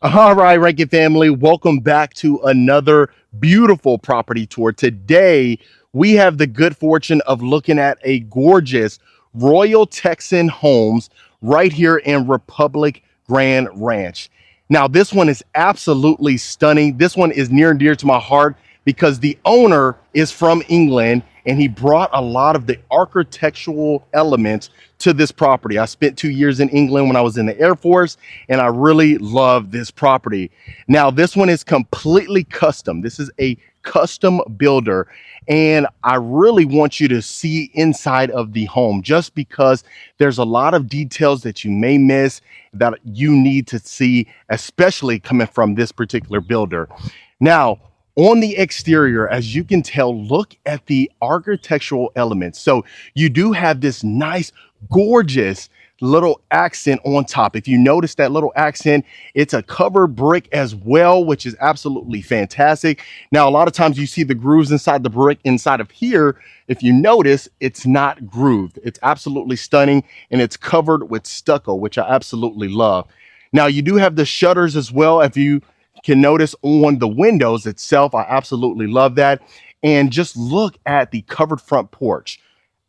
All right, Rankin family, welcome back to another beautiful property tour. Today, we have the good fortune of looking at a gorgeous Royal Texan Homes right here in Republic Grand Ranch. Now, this one is absolutely stunning. This one is near and dear to my heart because the owner is from England and he brought a lot of the architectural elements to this property. I spent 2 years in England when I was in the Air Force, and I really love this property. Now, this one is completely custom. This is a custom builder, and I really want you to see inside of the home just because there's a lot of details that you may miss that you need to see, especially coming from this particular builder. Now, on the exterior, as you can tell, look at the architectural elements. So you do have this nice, gorgeous little accent on top. If you notice that little accent, it's a covered brick as well, which is absolutely fantastic. Now, a lot of times you see the grooves inside the brick inside of here. If you notice, it's not grooved. It's absolutely stunning, and it's covered with stucco, which I absolutely love. Now, you do have the shutters as well. If you can notice on the windows itself, I absolutely love that. And just look at the covered front porch,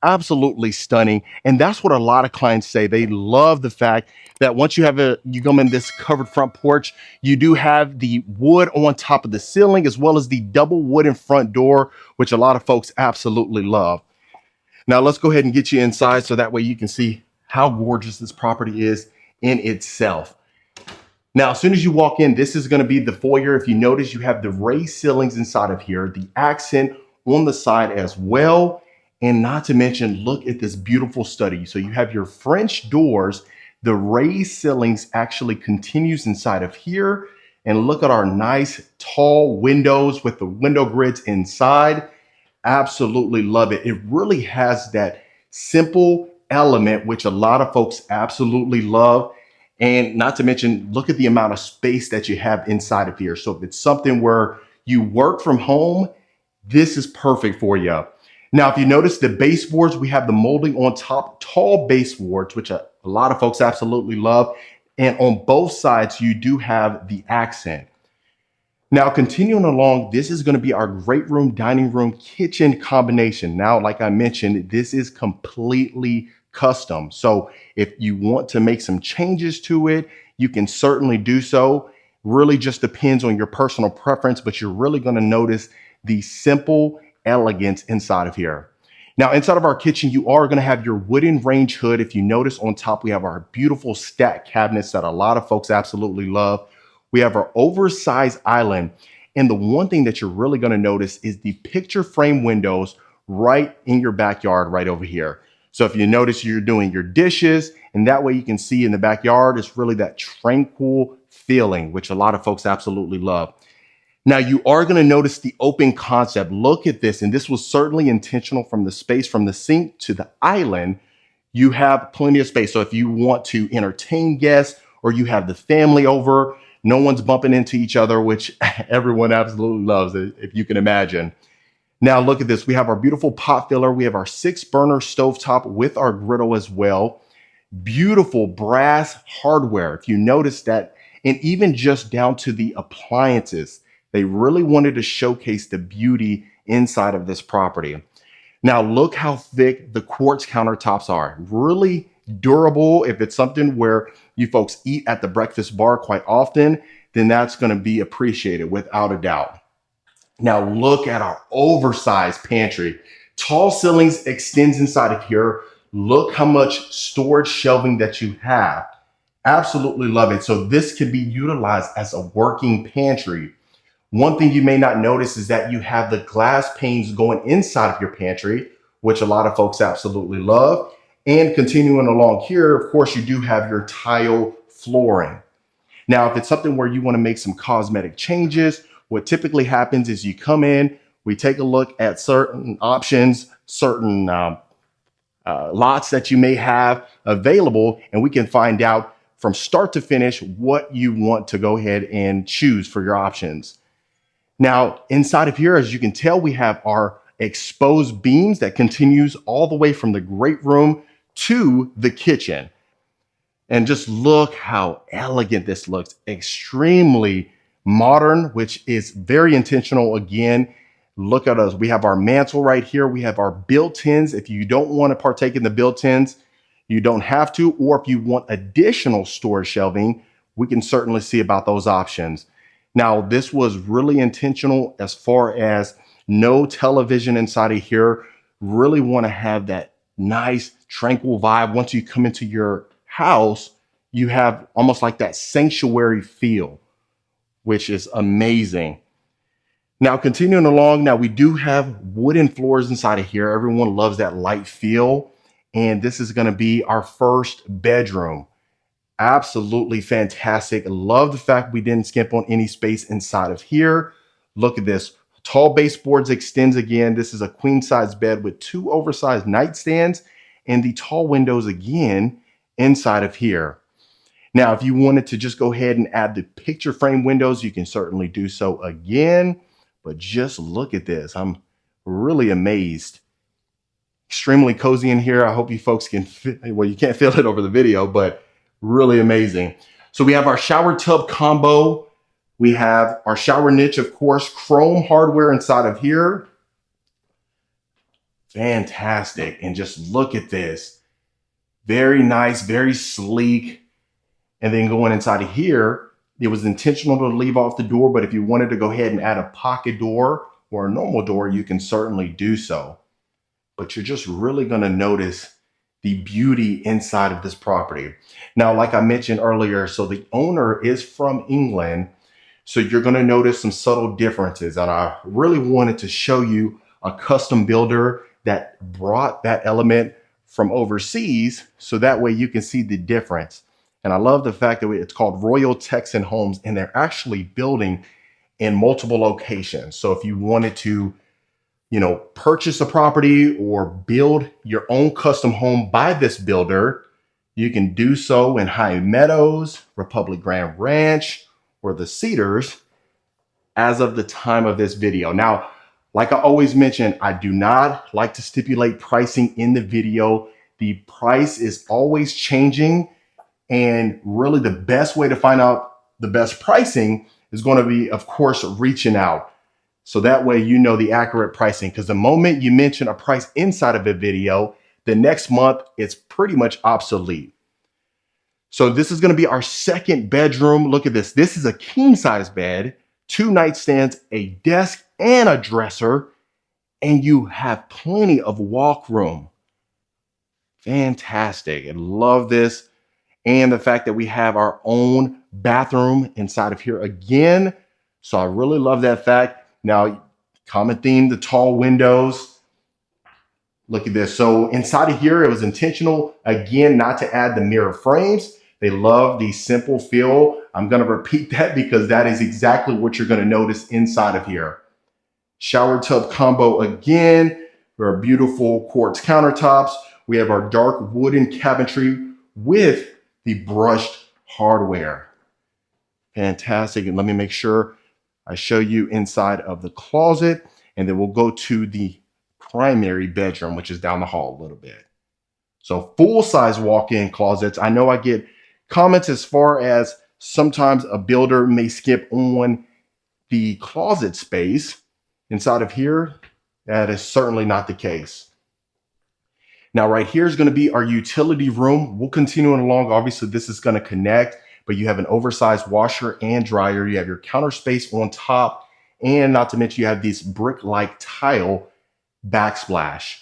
absolutely stunning. And that's what a lot of clients say. They love the fact that once you come in this covered front porch, you do have the wood on top of the ceiling as well as the double wooden front door, which a lot of folks absolutely love. Now let's go ahead and get you inside so that way you can see how gorgeous this property is in itself. Now, as soon as you walk in, this is going to be the foyer. If you notice, you have the raised ceilings inside of here, the accent on the side as well. And not to mention, look at this beautiful study. So you have your French doors. The raised ceilings actually continues inside of here. And look at our nice tall windows with the window grids inside. Absolutely love it. It really has that simple element, which a lot of folks absolutely love. And not to mention, look at the amount of space that you have inside of here. So if it's something where you work from home, this is perfect for you. Now, if you notice the baseboards, we have the molding on top, tall baseboards, which a lot of folks absolutely love. And on both sides, you do have the accent. Now, continuing along, this is going to be our great room, dining room, kitchen combination. Now, like I mentioned, this is completely custom. So if you want to make some changes to it, you can certainly do so. Really just depends on your personal preference, but you're really going to notice the simple elegance inside of here. Now, inside of our kitchen, you are going to have your wooden range hood. If you notice on top, we have our beautiful stack cabinets that a lot of folks absolutely love. We have our oversized island. And the one thing that you're really going to notice is the picture frame windows right in your backyard right over here. So if you notice you're doing your dishes, and that way you can see in the backyard, it's really that tranquil feeling, which a lot of folks absolutely love. Now you are going to notice the open concept. Look at this. And this was certainly intentional from the space from the sink to the island. You have plenty of space. So if you want to entertain guests or you have the family over, no one's bumping into each other, which everyone absolutely loves, if you can imagine. Now look at this. We have our beautiful pot filler. We have our 6-burner stovetop with our griddle as well. Beautiful brass hardware. If you notice that, and even just down to the appliances, they really wanted to showcase the beauty inside of this property. Now look how thick the quartz countertops are. Really durable. If it's something where you folks eat at the breakfast bar quite often, then that's going to be appreciated without a doubt. Now look at our oversized pantry. Tall ceilings extends inside of here. Look how much storage shelving that you have. Absolutely love it. So this could be utilized as a working pantry. One thing you may not notice is that you have the glass panes going inside of your pantry, which a lot of folks absolutely love. And continuing along here, of course, you do have your tile flooring. Now, if it's something where you want to make some cosmetic changes, what typically happens is you come in, we take a look at certain options, certain lots that you may have available, and we can find out from start to finish what you want to go ahead and choose for your options. Now, inside of here, as you can tell, we have our exposed beams that continues all the way from the great room to the kitchen. And just look how elegant this looks. Extremely modern, which is very intentional. Again, look at us. We have our mantle right here. We have our built-ins. If you don't want to partake in the built-ins, you don't have to. Or if you want additional storage shelving, we can certainly see about those options. Now, this was really intentional as far as no television inside of here. Really want to have that nice, tranquil vibe. Once you come into your house, you have almost like that sanctuary feel, which is amazing. Now, continuing along, now we do have wooden floors inside of here. Everyone loves that light feel. And this is going to be our first bedroom. Absolutely fantastic. Love the fact we didn't skimp on any space inside of here. Look at this. Tall baseboards extends again. This is a queen size bed with 2 oversized nightstands and the tall windows again inside of here. Now, if you wanted to just go ahead and add the picture frame windows, you can certainly do so again. But just look at this. I'm really amazed. Extremely cozy in here. I hope you folks can, well, you can't feel it over the video, but really amazing. So we have our shower tub combo. We have our shower niche, of course, chrome hardware inside of here. Fantastic. And just look at this. Very nice, very sleek. And then going inside of here, it was intentional to leave off the door, but if you wanted to go ahead and add a pocket door or a normal door, you can certainly do so. But you're just really going to notice the beauty inside of this property. Now, like I mentioned earlier, so the owner is from England, so you're going to notice some subtle differences. And I really wanted to show you a custom builder that brought that element from overseas, so that way you can see the difference. And I love the fact that it's called Royal Texan Homes, and they're actually building in multiple locations. So if you wanted to, purchase a property or build your own custom home by this builder, you can do so in High Meadows, Republic Grand Ranch, or the Cedars as of the time of this video. Now, like I always mention, I do not like to stipulate pricing in the video. The price is always changing. And really the best way to find out the best pricing is going to be, of course, reaching out. So that way you know the accurate pricing, because the moment you mention a price inside of a video, the next month it's pretty much obsolete. So this is going to be our second bedroom. Look at this. This is a king size bed, 2 nightstands, a desk, and a dresser, and you have plenty of walk room. Fantastic. I love this. And the fact that we have our own bathroom inside of here again. So I really love that fact. Now, common theme, the tall windows. Look at this. So inside of here, it was intentional, again, not to add the mirror frames. They love the simple feel. I'm going to repeat that because that is exactly what you're going to notice inside of here. Shower tub combo again. Our beautiful quartz countertops. We have our dark wooden cabinetry with the brushed hardware. Fantastic. And let me make sure I show you inside of the closet, and then we'll go to the primary bedroom, which is down the hall a little bit. So full-size walk-in closets. I know I get comments as far as sometimes a builder may skip on the closet space inside of here. That is certainly not the case. Now, right here is going to be our utility room. We'll continue along. Obviously, this is going to connect, but you have an oversized washer and dryer. You have your counter space on top, and not to mention you have this brick-like tile backsplash.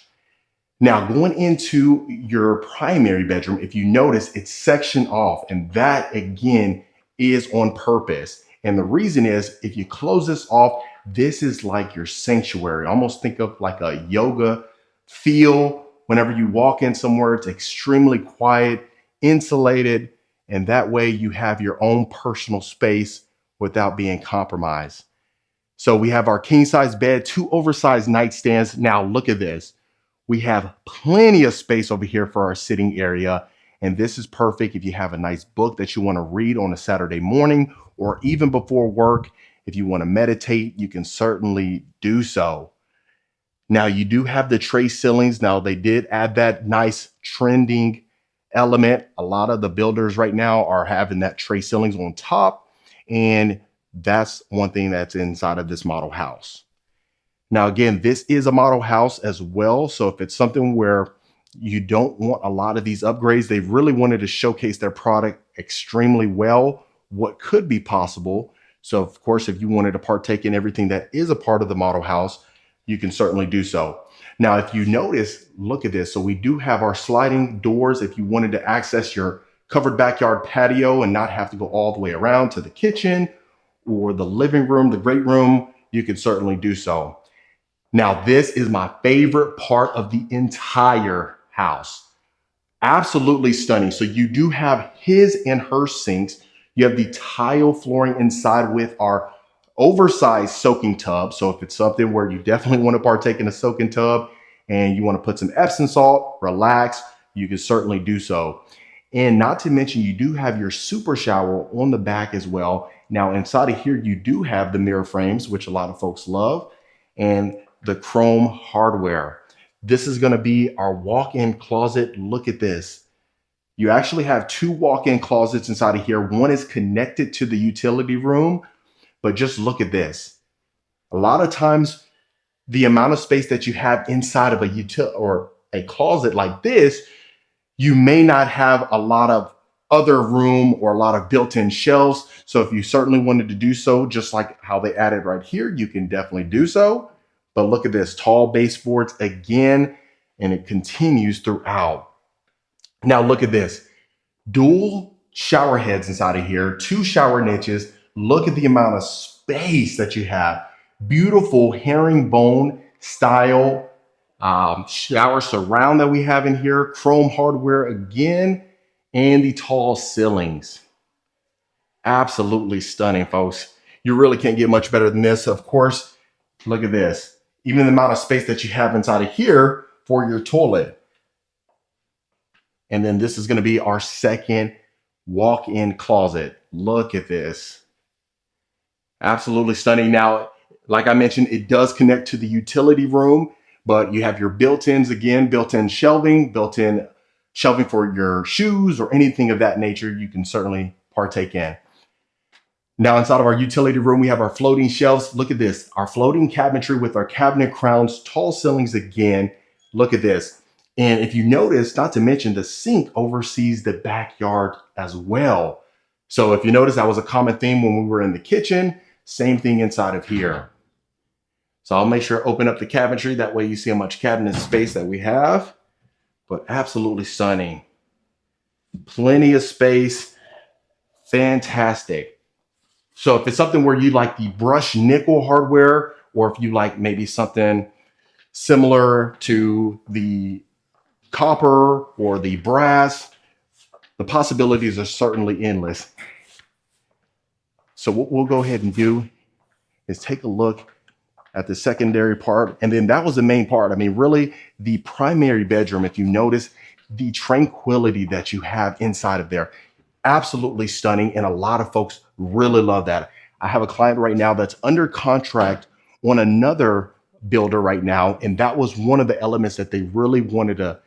Now, going into your primary bedroom, if you notice, it's sectioned off, and that, again, is on purpose. And the reason is, if you close this off, this is like your sanctuary. Almost think of like a yoga feel. Whenever you walk in somewhere, it's extremely quiet, insulated, and that way you have your own personal space without being compromised. So we have our king size bed, 2 oversized nightstands. Now look at this. We have plenty of space over here for our sitting area. And this is perfect if you have a nice book that you want to read on a Saturday morning, or even before work. If you want to meditate, you can certainly do so. Now you do have the tray ceilings. Now they did add that nice trending element. A lot of the builders right now are having that tray ceilings on top, and that's one thing that's inside of this model house. Now, again, this is a model house as well. So if it's something where you don't want a lot of these upgrades, they really wanted to showcase their product extremely well, what could be possible. So of course, if you wanted to partake in everything that is a part of the model house, you can certainly do so. Now, if you notice, look at this. So we do have our sliding doors. If you wanted to access your covered backyard patio and not have to go all the way around to the kitchen or the living room, the great room, you can certainly do so. Now, this is my favorite part of the entire house. Absolutely stunning. So you do have his and her sinks. You have the tile flooring inside with our oversized soaking tub. So if it's something where you definitely want to partake in a soaking tub and you want to put some Epsom salt, relax, you can certainly do so. And not to mention, you do have your super shower on the back as well. Now, inside of here, you do have the mirror frames, which a lot of folks love, and the chrome hardware. This is going to be our walk-in closet. Look at this. You actually have two walk-in closets inside of here. One is connected to the utility room, but just look at this. A lot of times, the amount of space that you have inside of a closet like this, you may not have a lot of other room or a lot of built-in shelves. So if you certainly wanted to do so, just like how they added right here, you can definitely do so. But look at this, tall baseboards again, and it continues throughout. Now look at this, dual shower heads inside of here, two shower niches. Look at the amount of space that you have. Beautiful herringbone style shower surround that we have in here, chrome hardware again, and the tall ceilings. Absolutely stunning, folks. You really can't get much better than this. Of course, look at this. Even the amount of space that you have inside of here for your toilet. And then this is going to be our second walk-in closet. Look at this. Absolutely stunning. Now, like I mentioned, it does connect to the utility room, but you have your built-ins again, built-in shelving for your shoes or anything of that nature you can certainly partake in. Now, inside of our utility room, we have our floating shelves. Look at this, our floating cabinetry with our cabinet crowns, tall ceilings again. Look at this. And if you notice, not to mention, the sink oversees the backyard as well. So if you notice, that was a common theme when we were in the kitchen. Same thing inside of here. So I'll make sure to open up the cabinetry. That way you see how much cabinet space that we have. But absolutely stunning. Plenty of space. Fantastic. So if it's something where you like the brushed nickel hardware, or if you like maybe something similar to the copper or the brass, the possibilities are certainly endless. So what we'll go ahead and do is take a look at the secondary part. And then that was the main part. I mean, really the primary bedroom, if you notice the tranquility that you have inside of there, absolutely stunning. And a lot of folks really love that. I have a client right now that's under contract on another builder right now. And that was one of the elements that they really wanted to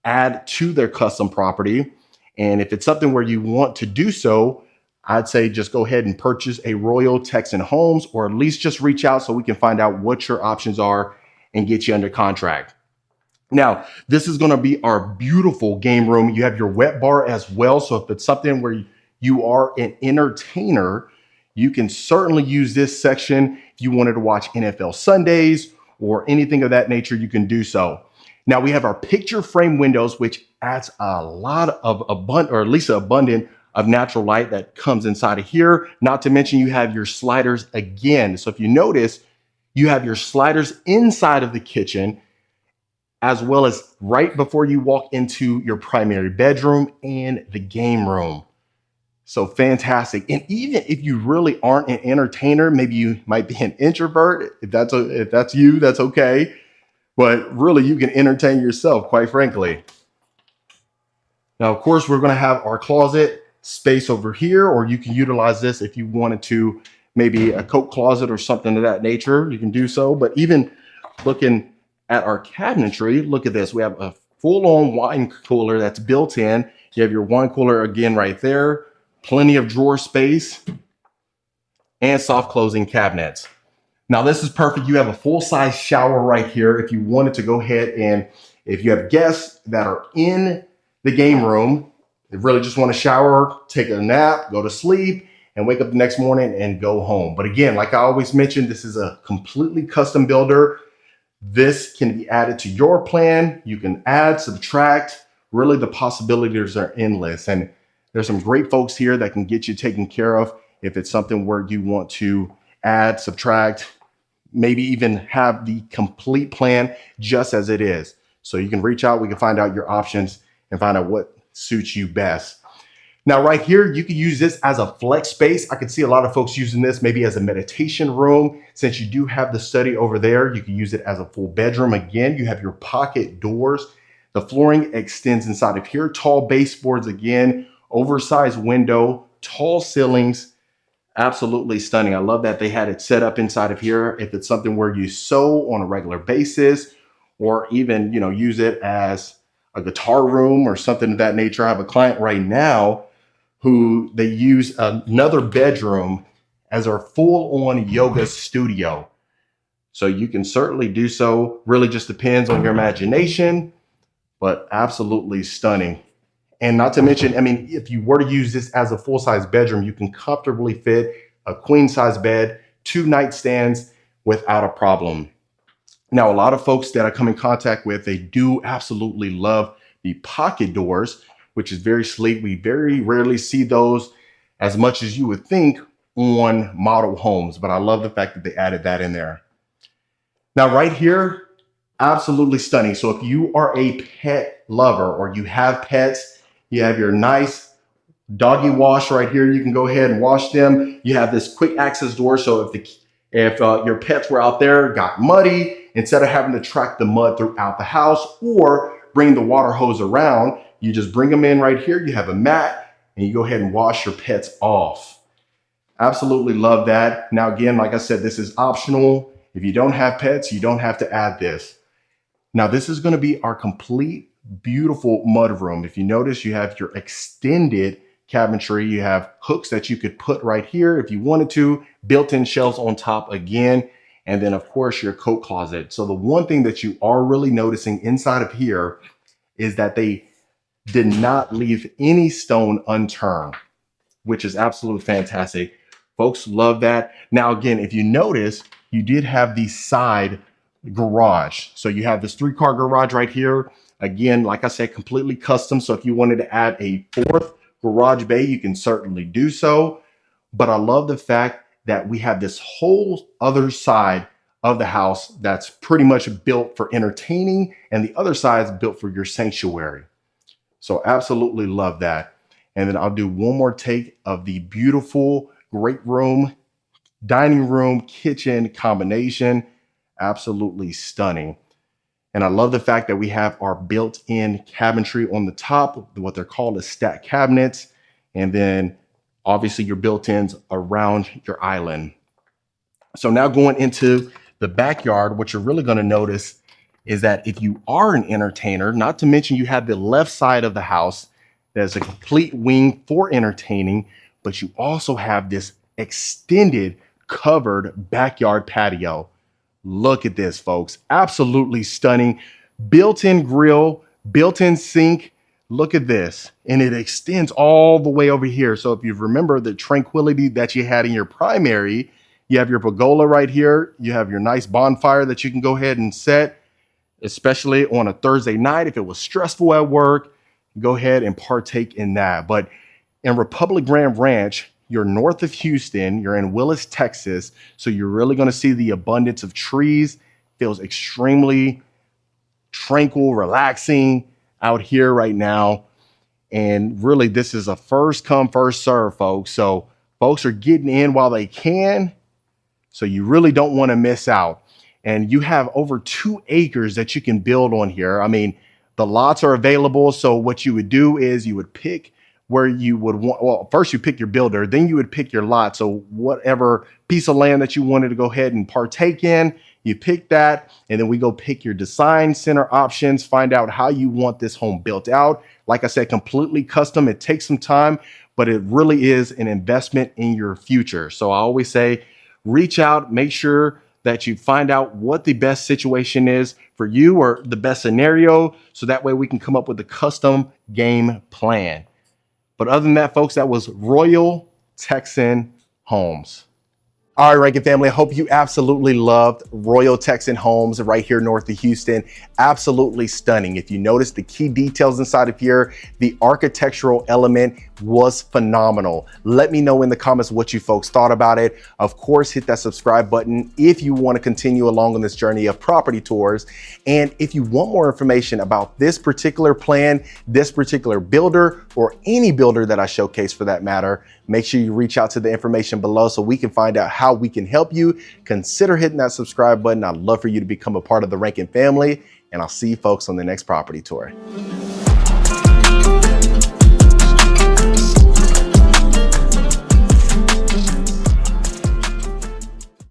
add to their custom property. And if it's something where you want to do so, I'd say just go ahead and purchase a Royal Texan Homes, or at least just reach out so we can find out what your options are and get you under contract. Now, this is going to be our beautiful game room. You have your wet bar as well. So if it's something where you are an entertainer, you can certainly use this section. If you wanted to watch NFL Sundays or anything of that nature, you can do so. Now we have our picture frame windows, which adds a lot of abundant of natural light that comes inside of here. Not to mention you have your sliders again. So if you notice, you have your sliders inside of the kitchen, as well as right before you walk into your primary bedroom and the game room. So fantastic. And even if you really aren't an entertainer, maybe you might be an introvert. If that's you, that's okay. But really, you can entertain yourself, quite frankly. Now, of course, we're going to have our closet space over here, or you can utilize this if you wanted to, maybe a coat closet or something of that nature. You can do so. But even looking at our cabinetry, look at this. We have a full-on wine cooler that's built in. You have your wine cooler again right there, plenty of drawer space, and soft closing cabinets. Now this is perfect. You have a full-size shower right here if you wanted to go ahead and if you have guests that are in the game room, they really just want to shower, take a nap, go to sleep, and wake up the next morning and go home. But again, like I always mentioned, this is a completely custom builder. This can be added to your plan. You can add, subtract. Really, the possibilities are endless. And there's some great folks here that can get you taken care of if it's something where you want to add, subtract, maybe even have the complete plan just as it is. So you can reach out, we can find out your options and find out what suits you best. Now, right here, you can use this as a flex space. I could see a lot of folks using this maybe as a meditation room. Since you do have the study over there, you can use it as a full bedroom. Again, you have your pocket doors. The flooring extends inside of here. Tall baseboards again, oversized window, tall ceilings. Absolutely stunning. I love that they had it set up inside of here. If it's something where you sew on a regular basis or even, use it as a guitar room or something of that nature. I have a client right now who they use another bedroom as our full-on yoga studio. So you can certainly do so. Really just depends on your imagination, but absolutely stunning. And not to mention, if you were to use this as a full-size bedroom, you can comfortably fit a queen-size bed, 2 nightstands without a problem. Now, a lot of folks that I come in contact with, they do absolutely love the pocket doors, which is very sleek. We very rarely see those as much as you would think on model homes, but I love the fact that they added that in there. Now, right here, absolutely stunning. So if you are a pet lover or you have pets, you have your nice doggy wash right here. You can go ahead and wash them. You have this quick access door. So if your pets were out there, got muddy, instead of having to track the mud throughout the house or bring the water hose around, you just bring them in right here. You have a mat and you go ahead and wash your pets off. Absolutely love that. Now, again, like I said, this is optional. If you don't have pets, you don't have to add this. Now, this is going to be our complete, beautiful mudroom. If you notice, you have your extended cabinetry. You have hooks that you could put right here if you wanted to, built-in shelves on top again, and then, of course, your coat closet. So the one thing that you are really noticing inside of here is that they did not leave any stone unturned, which is absolutely fantastic. Folks love that. Now, again, if you notice, you did have the side garage. So you have this 3-car garage right here. Again, like I said, completely custom. So if you wanted to add a 4th garage bay, you can certainly do so. But I love the fact that we have this whole other side of the house that's pretty much built for entertaining, and the other side is built for your sanctuary. So absolutely love that. And then I'll do one more take of the beautiful great room, dining room, kitchen combination. Absolutely stunning. And I love the fact that we have our built-in cabinetry on the top, what they're called as stack cabinets. And then obviously your built-ins around your island. So now going into the backyard, what you're really going to notice is that if you are an entertainer, not to mention you have the left side of the house, there's a complete wing for entertaining, but you also have this extended covered backyard patio. Look at this, folks. Absolutely stunning. Built-in grill, built-in sink. Look at this. And it extends all the way over here. So if you remember the tranquility that you had in your primary, you have your pergola right here. You have your nice bonfire that you can go ahead and set, especially on a Thursday night. If it was stressful at work, go ahead and partake in that. But in Republic Grand Ranch, you're north of Houston, you're in Willis, Texas. So you're really going to see the abundance of trees. Feels extremely tranquil, relaxing out here right now. And really, this is a first come, first serve, folks. So folks are getting in while they can. So you really don't want to miss out. And you have over 2 acres that you can build on here. I mean, the lots are available. So what you would do is you would pick where you would want, well, first you pick your builder, then you would pick your lot. So whatever piece of land that you wanted to go ahead and partake in, You pick that, and then we go pick your design center options, find out how you want this home built out. Like I said, completely custom. It takes some time, but it really is an investment in your future. So I always say, reach out, make sure that you find out what the best situation is for you or the best scenario. So that way we can come up with a custom game plan. But other than that, folks, that was Royal Texan Homes. All right, Rankin family, I hope you absolutely loved Royal Texan Homes right here north of Houston. Absolutely stunning. If you notice the key details inside of here, the architectural element was phenomenal. Let me know in the comments what you folks thought about it. Of course, hit that subscribe button if you want to continue along on this journey of property tours. And if you want more information about this particular plan, this particular builder, or any builder that I showcase for that matter, make sure you reach out to the information below so we can find out how we can help you. Consider hitting that subscribe button. I'd love for you to become a part of the Rankin family, and I'll see you folks on the next property tour.